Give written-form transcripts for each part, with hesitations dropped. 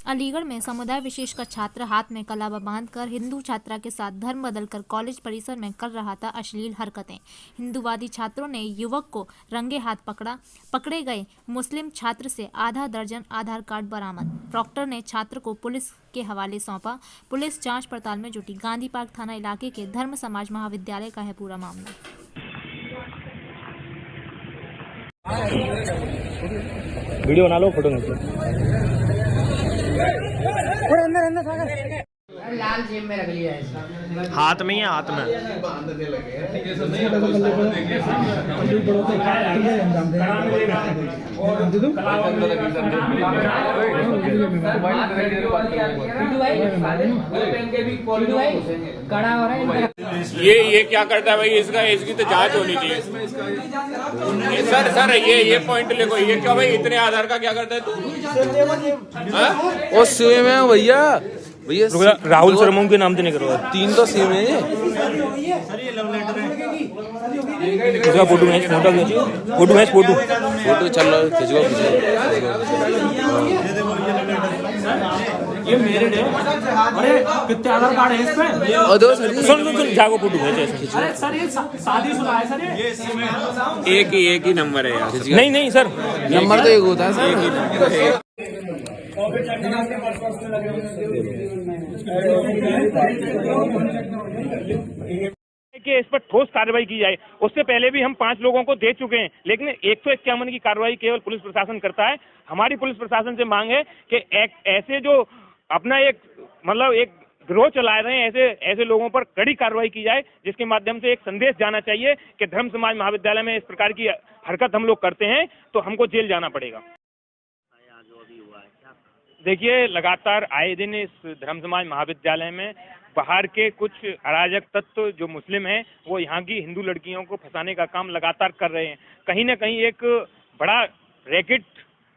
अलीगढ़ में समुदाय विशेष का छात्र हाथ में कलावा बांधकर हिंदू छात्रा के साथ धर्म बदलकर कॉलेज परिसर में कर रहा था अश्लील हरकतें। हिंदूवादी छात्रों ने युवक को रंगे हाथ पकड़ा। पकड़े गए मुस्लिम छात्र से आधा दर्जन आधार कार्ड बरामद। प्रॉक्टर ने छात्र को पुलिस के हवाले सौंपा। पुलिस जांच पड़ताल में जुटी। गांधी पार्क थाना इलाके के धर्म समाज महाविद्यालय का है पूरा मामला। वीडियो बना लो, फोटो खींच लो। लाल जेब में रख लिया है। हाथ में या हाथ में कड़ा हो रहा है। ये क्या करता है भाई, इसकी तो जांच होनी चाहिए। सर ये पॉइंट लिखो, ये क्या भाई इतने आधार का क्या करता है तू? वो सेम है भैया राहुल शर्मा के नाम से नहीं करवा। 3 तो सेम है ये। इसका फोटो है, फोटो चल रहा है, खिंचवाओ ये मेरिड है। अरे कितने आधार कार्ड है इस पे? और दो सर सुन जागो फोटो है। अरे सर ये शादीशुदा है सर ये। एक ही नंबर है यार। नहीं सर, नंबर तो एक होता है सर। कि इस पर ठोस कार्रवाई की जाए। उससे पहले भी हम 5 लोगों को दे चुके हैं, लेकिन 151 की कार्रवाई केवल पुलिस प्रशासन करता है। हमारी पुलिस प्रशासन से मांग है कि ऐसे जो अपना एक गिरोह चला रहे हैं, ऐसे लोगों पर कड़ी कार्रवाई की जाए, जिसके माध्यम से एक संदेश जाना चाहिए कि धर्म समाज महाविद्यालय में इस प्रकार की हरकत हम लोग करते हैं तो हमको जेल जाना पड़ेगा। देखिए, लगातार आए दिन इस धर्म समाज महाविद्यालय में बाहर के कुछ अराजक तत्व जो मुस्लिम हैं, वो यहाँ की हिंदू लड़कियों को फंसाने का काम लगातार कर रहे हैं। कहीं ना कहीं एक बड़ा रैकेट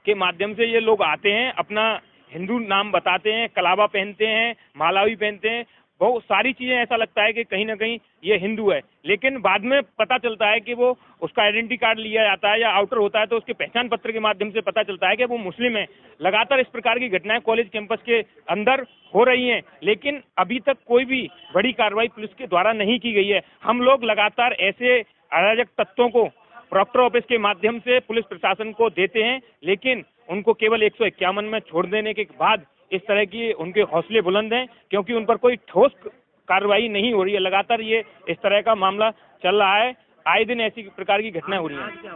के माध्यम से ये लोग आते हैं, अपना हिंदू नाम बताते हैं, कलावा पहनते हैं, माला भी पहनते हैं, बहुत सारी चीजें। ऐसा लगता है कि कहीं ना कहीं ये हिंदू है, लेकिन बाद में पता चलता है कि वो उसका आइडेंटिटी कार्ड लिया जाता है या आउटर होता है तो उसके पहचान पत्र के माध्यम से पता चलता है कि वो मुस्लिम है। लगातार इस प्रकार की घटनाएं कॉलेज कैंपस के अंदर हो रही हैं, लेकिन अभी तक कोई भी बड़ी कार्रवाई पुलिस के द्वारा नहीं की गई है। हम लोग लगातार ऐसे अराजक तत्वों को प्रॉक्टर ऑफिस के माध्यम से पुलिस प्रशासन को देते हैं, लेकिन उनको केवल 151 में छोड़ देने के बाद इस तरह की उनके हौसले बुलंद हैं, क्योंकि उन पर कोई ठोस कार्रवाई नहीं हो रही है। लगातार ये इस तरह का मामला चल रहा है, आए दिन ऐसी प्रकार की घटनाएं हो रही हैं।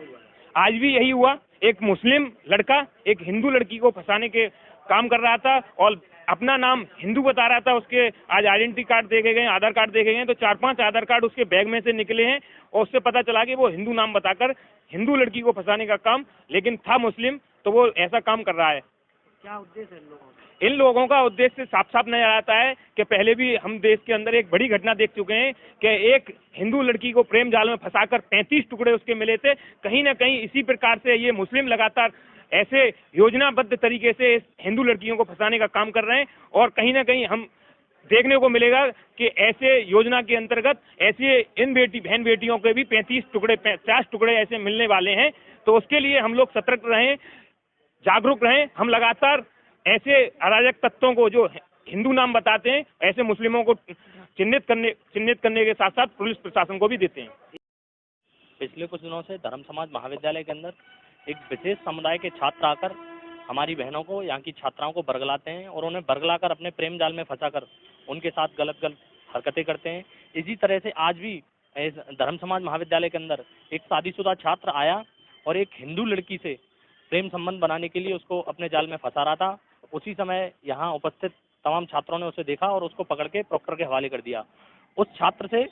आज भी यही हुआ। एक मुस्लिम लड़का एक हिंदू लड़की को फंसाने के काम कर रहा था और अपना नाम हिंदू बता रहा था। उसके आज आइडेंटिटी कार्ड देखे गए, आधार कार्ड देखे गए, तो 4-5 आधार कार्ड उसके बैग में से निकले हैं और उससे पता चला कि वो हिंदू नाम बताकर हिंदू लड़की को फंसाने का काम, लेकिन था मुस्लिम, तो वो ऐसा काम कर रहा है। क्या उद्देश्य है इन लोगों का? इन लोगों का उद्देश्य साफ साफ नजर आता है कि पहले भी हम देश के अंदर एक बड़ी घटना देख चुके हैं कि एक हिंदू लड़की को प्रेम जाल में फंसाकर 35 टुकड़े उसके मिले थे। कहीं ना कहीं इसी प्रकार से ये मुस्लिम लगातार ऐसे योजनाबद्ध तरीके से इस हिंदू लड़कियों को फंसाने का काम कर रहे हैं और कहीं ना कहीं हम देखने को मिलेगा कि ऐसे योजना के अंतर्गत ऐसे इन बहन बेटियों के भी 35 टुकड़े 50 टुकड़े ऐसे मिलने वाले हैं। तो उसके लिए हम लोग सतर्क रहें, जागरूक रहें। हम लगातार ऐसे अराजक तत्वों को जो हिंदू नाम बताते हैं, ऐसे मुस्लिमों को चिन्हित करने के साथ साथ पुलिस प्रशासन को भी देते हैं। पिछले कुछ दिनों से धर्म समाज महाविद्यालय के अंदर एक विशेष समुदाय के छात्र आकर हमारी बहनों को, यहाँ की छात्राओं को बरगलाते हैं और उन्हें बरगलाकर अपने प्रेम जाल में फंसाकर उनके साथ गलत हरकतें करते हैं। इसी तरह से आज भी इस धर्म समाज महाविद्यालय के अंदर एक शादीशुदा छात्र आया और एक हिंदू लड़की से प्रेम संबंध बनाने के लिए उसको अपने जाल में फंसा रहा था। उसी समय यहाँ उपस्थित तमाम छात्रों ने उसे देखा और उसको पकड़ के प्रॉक्टर के हवाले कर दिया। उस छात्र से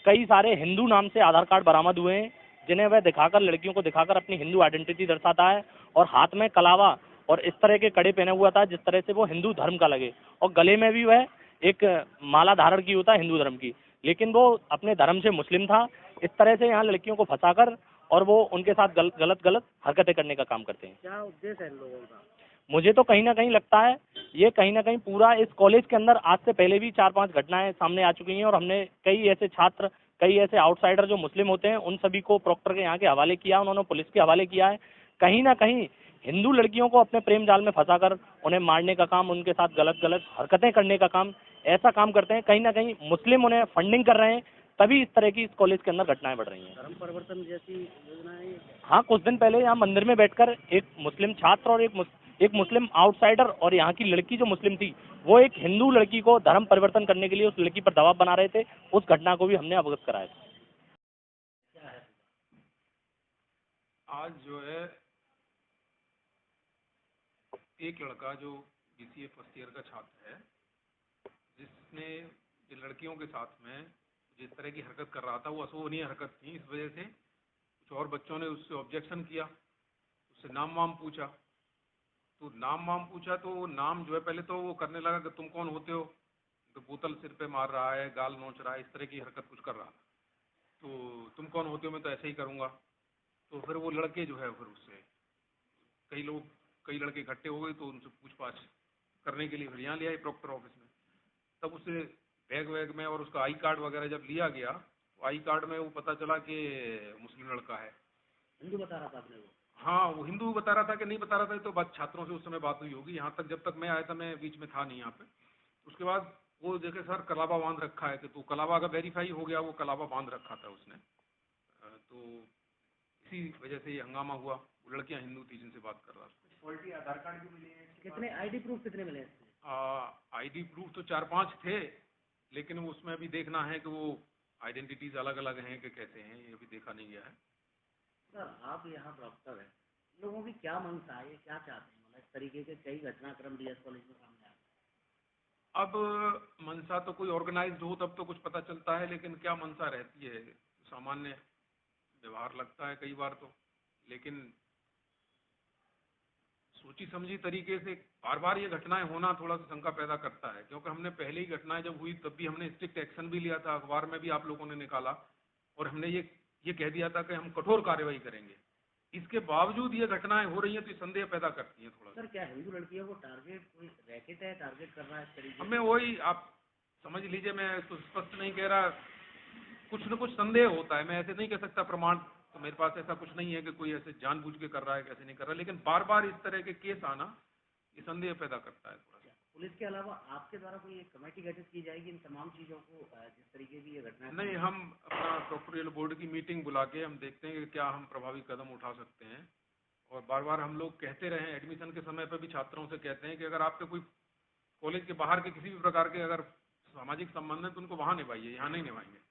कई सारे हिंदू नाम से आधार कार्ड बरामद हुए हैं, जिन्हें वह दिखाकर, लड़कियों को दिखाकर अपनी हिंदू आइडेंटिटी दर्शाता है और हाथ में कलावा और इस तरह के कड़े पहने हुआ था जिस तरह से वो हिंदू धर्म का लगे, और गले में भी वह एक माला धारण की होता है हिंदू धर्म की, लेकिन वो अपने धर्म से मुस्लिम था। इस तरह से यहाँ लड़कियों को फंसाकर और वो उनके साथ गलत हरकतें करने का काम करते हैं। क्या उद्देश्य है इन लोगों का? मुझे तो कहीं ना कहीं लगता है ये कहीं ना कहीं पूरा इस कॉलेज के अंदर आज से पहले भी 4-5 घटनाएं सामने आ चुकी हैं और हमने कई ऐसे छात्र, कई ऐसे आउटसाइडर जो मुस्लिम होते हैं, उन सभी को प्रॉक्टर के यहाँ के हवाले किया, उन्होंने पुलिस के हवाले किया है। कहीं ना कहीं हिंदू लड़कियों को अपने प्रेम जाल में फंसाकर उन्हें मारने का काम, उनके साथ गलत गलत हरकतें करने का काम, ऐसा काम करते हैं। कहीं ना कहीं मुस्लिम उन्हें फंडिंग कर रहे हैं, तभी इस तरह की इस कॉलेज के अंदर घटनाएं बढ़ रही हैं। धर्म परिवर्तन जैसी योजनाएं। हाँ, कुछ दिन पहले यहाँ मंदिर में बैठकर एक मुस्लिम छात्र और एक मुस्लिम आउटसाइडर और यहाँ की लड़की जो मुस्लिम थी, वो एक हिंदू लड़की को धर्म परिवर्तन करने के लिए उस लड़की पर दबाव बना रहे थे। उस घटना को भी हमने अवगत कराया था। आज जो है एक लड़का जो BCA फर्स्ट ईयर का छात्र है, जिसने लड़कियों के साथ में जिस तरह की हरकत कर रहा था वो अशोभनीय हरकत थी। इस वजह से कुछ और बच्चों ने उससे ऑब्जेक्शन किया, उससे नाम वाम पूछा। तो नाम वाम पूछा तो वो नाम जो है पहले तो वो करने लगा कि तुम कौन होते हो, तो बोतल सिर पे मार रहा है, गाल नोच रहा है, इस तरह की हरकत कुछ कर रहा था। तो तुम कौन होते हो, मैं तो ऐसे ही करूँगा। तो फिर वो लड़के जो है फिर उससे कई लड़के इकट्ठे हो गए, तो उनसे पूछताछ करने के लिए फिर यहाँ ले आए प्रॉक्टर ऑफिस में। तब उसे बैग वैग में और उसका आई कार्ड वगैरह जब लिया गया, तो आई कार्ड में वो पता चला कि मुस्लिम लड़का है। हिंदू बता रहा था आपने वो? हाँ, वो हिंदू बता रहा था कि नहीं बता रहा था, तो बात छात्रों से उस समय बात हुई होगी। यहाँ तक जब तक मैं आया था, मैं बीच में था नहीं यहाँ पे। उसके बाद वो देखे सर कलावा बांध रखा है, कि तो कलावा का वेरीफाई हो गया, वो कलावा बांध रखा था उसने। तो इसी वजह से ये हंगामा हुआ। वो लड़कियाँ हिंदू थी जिनसे बात कर रहा था। फॉल्टी आधार कार्ड भी मिले हैं? कितने ID प्रूफ कितने मिले इसमें? ID प्रूफ तो 4-5 थे, लेकिन उसमें अभी देखना है कि वो आइडेंटिटीज अलग अलग हैं कि कैसे हैं, ये अभी देखा नहीं गया है। सर, आप यहाँ प्रवक्ता हैं, लोगों की क्या मंशा है, क्या चाहते हैं? मतलब इस तरीके के कई घटनाक्रम DS कॉलेज में सामने आते हैं। अब मंशा तो कोई ऑर्गेनाइज्ड हो तब तो कुछ पता चलता है, लेकिन क्या मंशा रहती है, सामान्य व्यवहार लगता है कई बार तो। लेकिन सोची समझी तरीके से बार बार ये घटनाएं होना थोड़ा सा शंका पैदा करता है, क्योंकि हमने पहले ही घटनाएं जब हुई तब भी हमने स्ट्रिक्ट एक्शन भी लिया था, अखबार में भी आप लोगों ने निकाला, और हमने ये कह दिया था कि हम कठोर कार्रवाई करेंगे। इसके बावजूद ये घटनाएं हो रही हैं तो ये संदेह पैदा करती हैं थोड़ा। सर, क्या हिंदू लड़कियों को टारगेट कोई रैकेट है, टारगेट कर रहा है इस तरीके? हमें वही आप समझ लीजिए, मैं तो स्पष्ट नहीं कह रहा, कुछ न कुछ संदेह होता है। मैं ऐसे नहीं कह सकता प्रमाण, तो मेरे पास ऐसा कुछ नहीं है कि कोई ऐसे जानबूझ के कर रहा है, कैसे नहीं कर रहा, लेकिन बार बार इस तरह के केस आना ये संदेह पैदा करता है थोड़ा सा। पुलिस के अलावा आपके द्वारा कोई एक कमेटी गठित की जाएगी इन तमाम चीज़ों को, जिस तरीके की ये घटना? नहीं, हम अपना प्रोक्टोरियल बोर्ड की मीटिंग बुला के हम देखते हैं कि क्या हम प्रभावी कदम उठा सकते हैं। और बार बार हम लोग कहते रहे, एडमिशन के समय पर भी छात्रों से कहते हैं कि अगर आपके कोई कॉलेज के बाहर के किसी भी प्रकार के अगर सामाजिक संबंध है तो उनको वहाँ निभाइए, यहाँ नहीं निभाएंगे।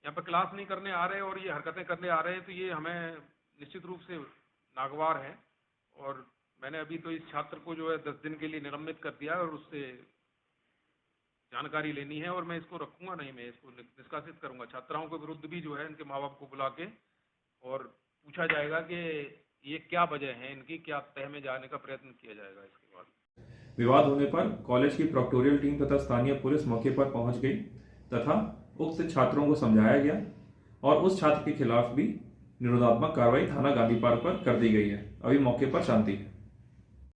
यहाँ पर क्लास नहीं करने आ रहे और ये हरकतें करने आ रहे हैं, तो ये हमें निश्चित रूप से नागवार है। और मैंने अभी तो इस छात्र को जो है 10 दिन के लिए निलंबित कर दिया और उससे जानकारी लेनी है, और मैं इसको रखूंगा नहीं, मैं इसको निष्कासित करूंगा। छात्राओं के विरुद्ध भी जो है इनके माँ बाप को बुला के और पूछा जाएगा कि ये क्या वजह है इनकी, क्या तह में जाने का प्रयत्न किया जाएगा। इसके बाद विवाद होने पर कॉलेज की प्रोक्टोरियल टीम तथा स्थानीय पुलिस मौके पर पहुंच गई तथा उक्त छात्रों को समझाया गया और उस छात्र के खिलाफ भी निरोधात्मक कार्रवाई थाना गांधी पार्क पर कर दी गई है। अभी मौके पर शांति है।